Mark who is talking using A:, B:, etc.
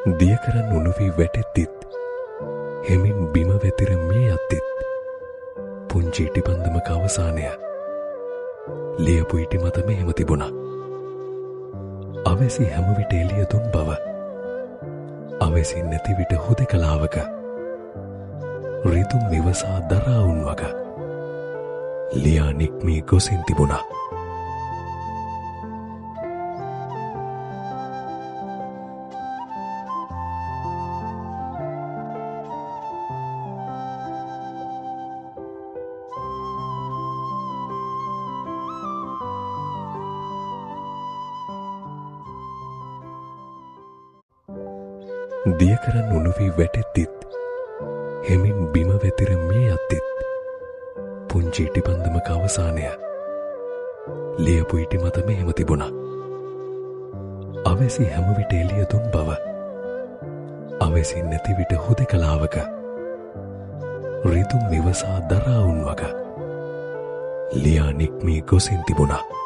A: දියකරන් උණු වී වැටෙද්දිත් හෙමින් බිම වෙතිර මිය යද්දිත් පුංචි ඉටිපන්දමක අවසානය ලියපු ඉටි මත මෙහෙම තිබුණා. අවැසි හැම විට එළිය දුන් බව, අවැසි නැති විට හුදෙකලාවක රිදුම් නිවසා දරා උන් වග ලියා නික්මී ගොසින් තිබුණා. දියකරන් උණු වී වැටෙද්දිත් හෙමින් බිම වෙතිර මිය යද්දිත් පුංචි ඉටිපන්දමක අවසානය ලියපු ඉටි මත මෙහෙම තිබුණා. අවැසි හැම විට එළිය දුන් බව, අවැසි නැති විට හුදෙකලාවක රිදුම් නිවසා දරා උන් වග ලියා නික්මී ගොසින් තිබුණා.